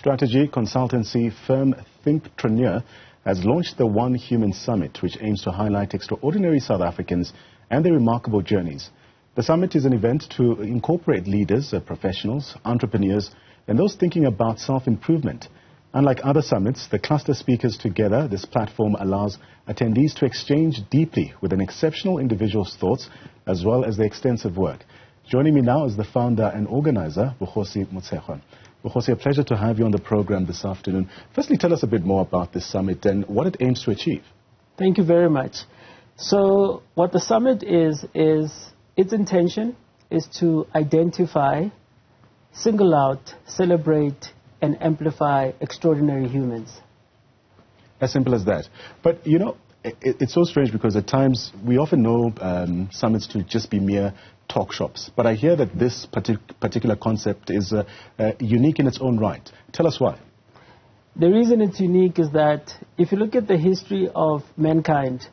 Strategy consultancy firm Thinkerneur has launched the One Human Summit, which aims to highlight extraordinary South Africans and their remarkable journeys. The summit is an event to incorporate leaders, professionals, entrepreneurs, and those thinking about self-improvement. Unlike other summits, the cluster speakers together, this platform allows attendees to exchange deeply with an exceptional individual's thoughts as well as their extensive work. Joining me now is the founder and organizer, Bogosi Motshegwa. Bogosi, a pleasure to have you on the program this afternoon. Firstly, tell us a bit more about this summit and what it aims to achieve. Thank you very much. So what the summit is its intention is to identify, single out, celebrate, and amplify extraordinary humans. As simple as that. But, you know, it's so strange because at times we often know summits to just be mere talk shops. But I hear that this particular concept is unique in its own right. Tell us why. The reason it's unique is that if you look at the history of mankind,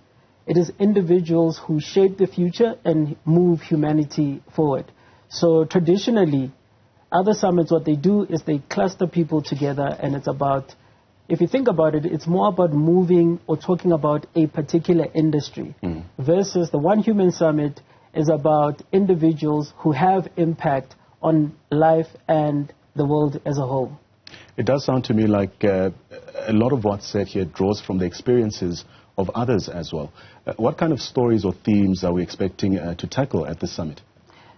it is individuals who shape the future and move humanity forward. So traditionally, other summits, what they do is they cluster people together, and it's about, if you think about it, it's more about moving or talking about a particular industry versus the One Human Summit is about individuals who have impact on life and the world as a whole. It does sound to me like a lot of what's said here draws from the experiences of others as well. What kind of stories or themes are we expecting to tackle at this summit?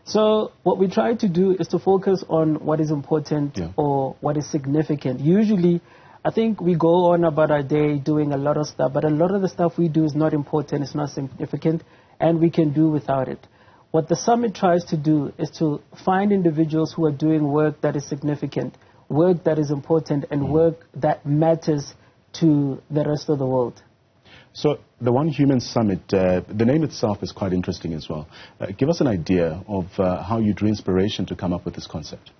So what we try to do is to focus on what is important or what is significant. Usually, I think we go on about our day doing a lot of stuff, but a lot of the stuff we do is not important, it's not significant, and we can do without it. What the summit tries to do is to find individuals who are doing work that is significant, work that is important, and work that matters to the rest of the world. So the One Human Summit, the name itself is quite interesting as well. Give us an idea of how you drew inspiration to come up with this concept.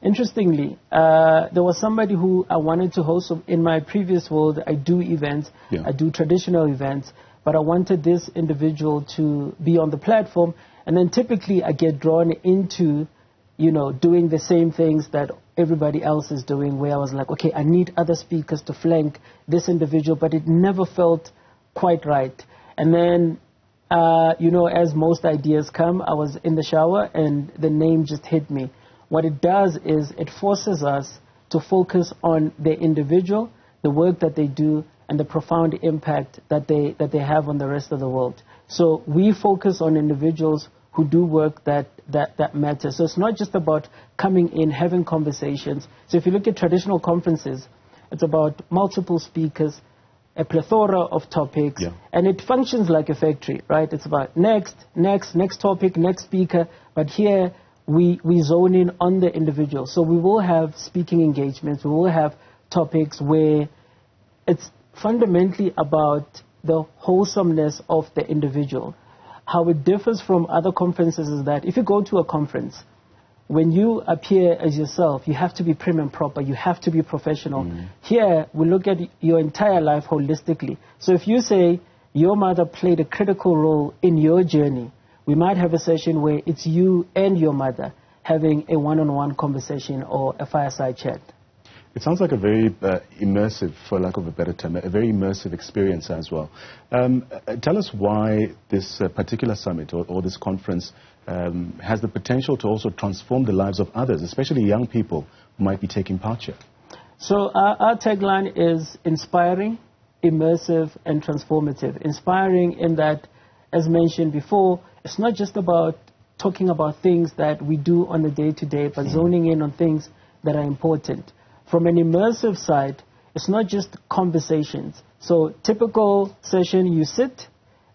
Interestingly, there was somebody who I wanted to host. In my previous world, I do events, I do traditional events, but I wanted this individual to be on the platform. And then typically I get drawn into, you know, doing the same things that everybody else is doing, where I was like, okay, I need other speakers to flank this individual, but it never felt quite right. And then, you know, as most ideas come, I was in the shower and the name just hit me. What it does is it forces us to focus on the individual, the work that they do, and the profound impact that they have on the rest of the world. So we focus on individuals who do work that matters. So it's not just about coming in, having conversations. So if you look at traditional conferences, it's about multiple speakers, a plethora of topics, and it functions like a factory, right? It's about next topic, next speaker, but here we zone in on the individual. So we will have speaking engagements, we will have topics where it's fundamentally about the wholesomeness of the individual. How it differs from other conferences is that if you go to a conference, when you appear as yourself, you have to be prim and proper, you have to be professional. Here, we look at your entire life holistically. So if you say your mother played a critical role in your journey, we might have a session where it's you and your mother having a one-on-one conversation or a fireside chat. It sounds like a very immersive, for lack of a better term, a very immersive experience as well. Tell us why this particular summit or this conference has the potential to also transform the lives of others, especially young people who might be taking part here. So our tagline is inspiring, immersive, and transformative. Inspiring in that, as mentioned before, it's not just about talking about things that we do on a day-to-day, but zoning in on things that are important. From an immersive side, it's not just conversations. So typical session, you sit,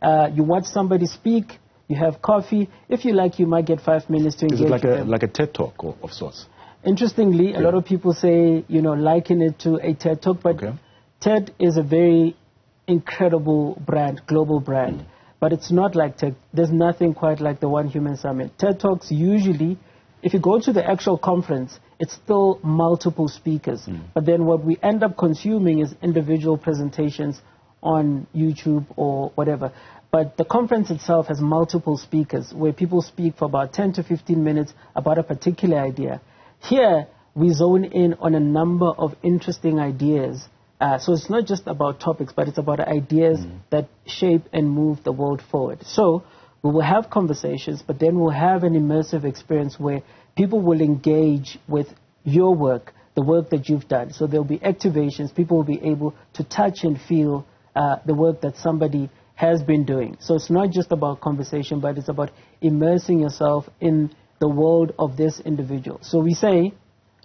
you watch somebody speak, you have coffee. If you like, you might get 5 minutes to engage with them. Is it like a TED Talk of sorts? Interestingly, a lot of people say, you know, liken it to a TED Talk, but TED is a very incredible brand, global brand. But it's not like TED. There's nothing quite like the One Human Summit. TED Talks usually, if you go to the actual conference, it's still multiple speakers. But then what we end up consuming is individual presentations on YouTube or whatever. But the conference itself has multiple speakers where people speak for about 10 to 15 minutes about a particular idea. Here, we zone in on a number of interesting ideas. So it's not just about topics, but it's about ideas that shape and move the world forward. So we will have conversations, but then we'll have an immersive experience where people will engage with your work, the work that you've done. So there'll be activations. People will be able to touch and feel the work that somebody has been doing. So it's not just about conversation, but it's about immersing yourself in the world of this individual. So we say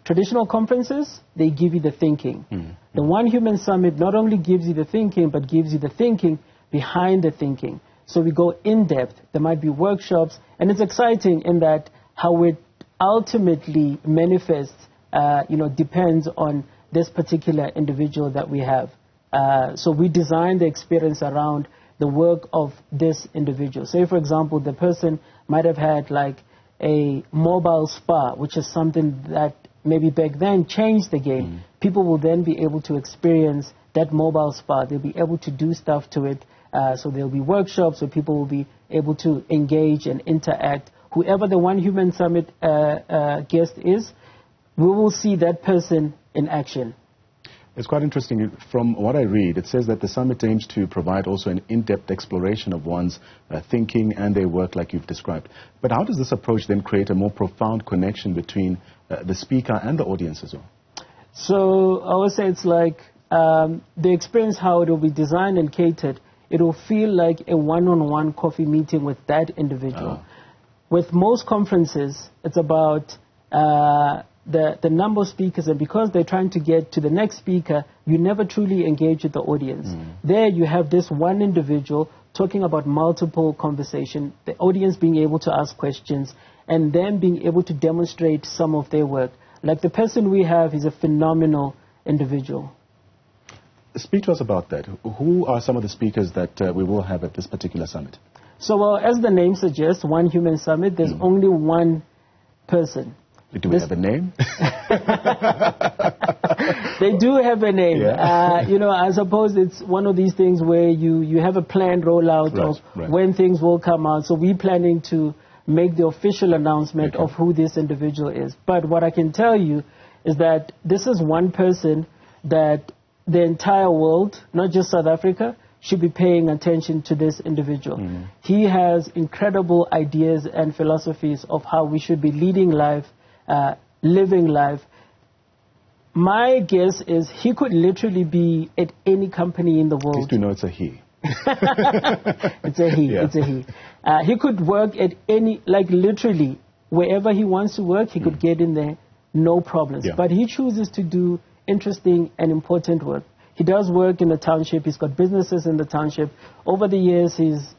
traditional conferences, they give you the thinking. The One Human Summit not only gives you the thinking, but gives you the thinking behind the thinking. So we go in depth. There might be workshops, and it's exciting in that how it ultimately manifests, depends on this particular individual that we have. So we design the experience around the work of this individual. Say, for example, the person might have had like a mobile spa, which is something that maybe back then changed the game. People will then be able to experience that mobile spa. They'll be able to do stuff to it. So there'll be workshops where people will be able to engage and interact. Whoever the One Human Summit guest is, we will see that person in action. It's quite interesting. From what I read, it says that the summit aims to provide also an in-depth exploration of one's thinking and their work like you've described. But how does this approach then create a more profound connection between the speaker and the audience as well? So I would say it's like the experience, how it will be designed and catered, it will feel like a one-on-one coffee meeting with that individual. With most conferences, it's about the number of speakers, and because they're trying to get to the next speaker, you never truly engage with the audience. There you have this one individual talking about multiple conversations, the audience being able to ask questions, and then being able to demonstrate some of their work. Like the person we have is a phenomenal individual. Speak to us about that. Who are some of the speakers that we will have at this particular summit? So as the name suggests, One Human Summit, there's only one person. Do we have a name? They do have a name. Yeah. I suppose it's one of these things where you have a planned rollout of when things will come out. So we're planning to make the official announcement of who this individual is. But what I can tell you is that this is one person that the entire world, not just South Africa, should be paying attention to this individual. He has incredible ideas and philosophies of how we should be leading life, living life. My guess is he could literally be at any company in the world. Please do know it's a he. It's a he. Yeah. It's a he. He could work at any, like literally, wherever he wants to work, he could get in there, no problems. Yeah. But he chooses to do interesting and important work. He does work in the township. He's got businesses in the township. Over the years, he's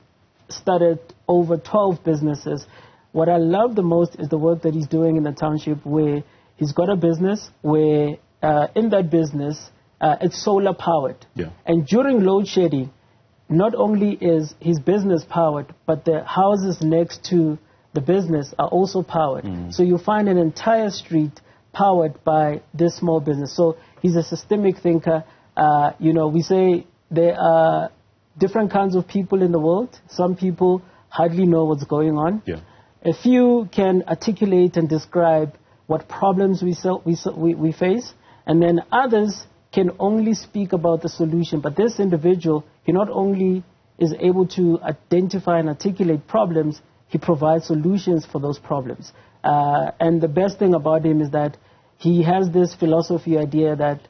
started over 12 businesses. What I love the most is the work that he's doing in the township, where he's got a business where in that business, it's solar powered. Yeah. And during load shedding, not only is his business powered, but the houses next to the business are also powered. So you find an entire street powered by this small business. So he's a systemic thinker. We say there are different kinds of people in the world. Some people hardly know what's going on. Yeah. A few can articulate and describe what problems we face, and then others can only speak about the solution. But this individual, he not only is able to identify and articulate problems, he provides solutions for those problems. And the best thing about him is that he has this philosophy idea that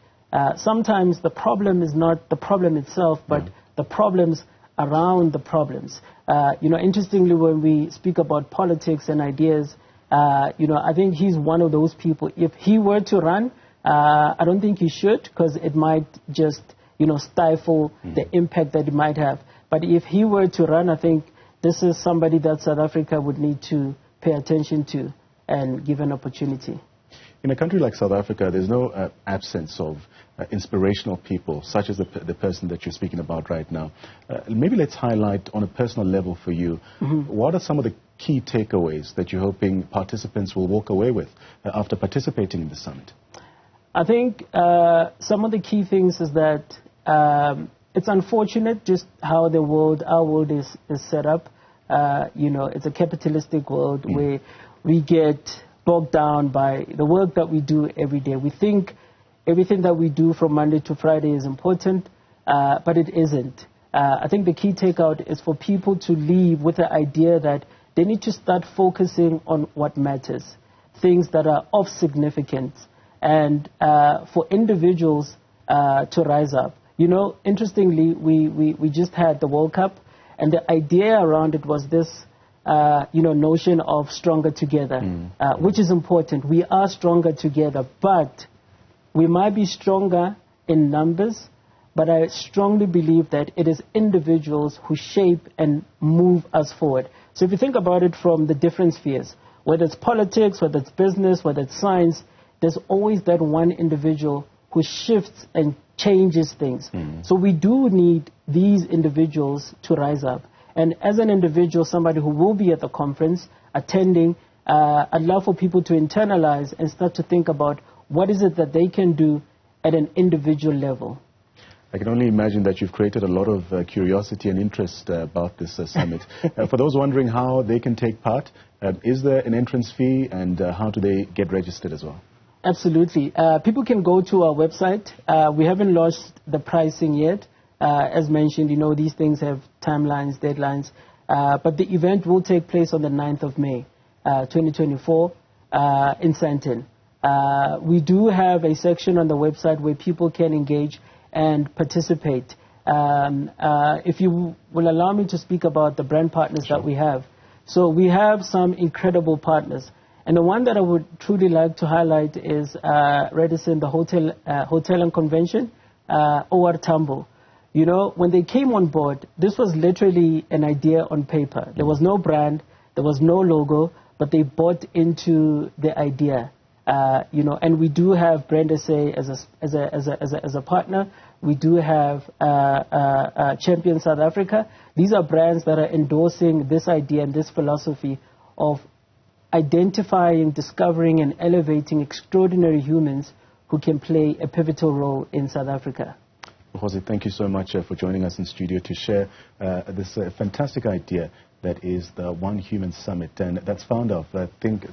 sometimes the problem is not the problem itself, but the problems around the problems. Interestingly, when we speak about politics and ideas, I think he's one of those people. If he were to run, I don't think he should, because it might just, stifle the impact that it might have. But if he were to run, I think this is somebody that South Africa would need to pay attention to and give an opportunity. In a country like South Africa, there's no absence of inspirational people, such as the person that you're speaking about right now. Maybe let's highlight on a personal level for you, what are some of the key takeaways that you're hoping participants will walk away with after participating in the summit? I think some of the key things is that it's unfortunate just how our world is set up. It's a capitalistic world where we get bogged down by the work that we do every day. We think everything that we do from Monday to Friday is important, but it isn't. I think the key takeout is for people to leave with the idea that they need to start focusing on what matters, things that are of significance, and for individuals to rise up. You know, interestingly, we just had the World Cup, and the idea around it was this, notion of stronger together, which is important. We are stronger together, but we might be stronger in numbers, but I strongly believe that it is individuals who shape and move us forward. So if you think about it from the different spheres, whether it's politics, whether it's business, whether it's science, there's always that one individual who shifts and changes things. So we do need these individuals to rise up. And as an individual, somebody who will be at the conference, attending, I'd love for people to internalize and start to think about what is it that they can do at an individual level. I can only imagine that you've created a lot of curiosity and interest about this summit. For those wondering how they can take part, is there an entrance fee, and how do they get registered as well? Absolutely. People can go to our website. We haven't launched the pricing yet. As mentioned, these things have timelines, deadlines. But the event will take place on the 9th of May, 2024, in Sandton. We do have a section on the website where people can engage and participate. If you will allow me to speak about the brand partners that we have. So we have some incredible partners. And the one that I would truly like to highlight is Radisson, the hotel and convention, OR Tambo. When they came on board, this was literally an idea on paper. There was no brand, there was no logo, but they bought into the idea. And we do have Brand SA as a partner. We do have Champion South Africa. These are brands that are endorsing this idea and this philosophy of identifying, discovering, and elevating extraordinary humans who can play a pivotal role in South Africa. Bogosi, thank you so much for joining us in studio to share this fantastic idea that is the One Human Summit, and that's founder of Thinkerneur.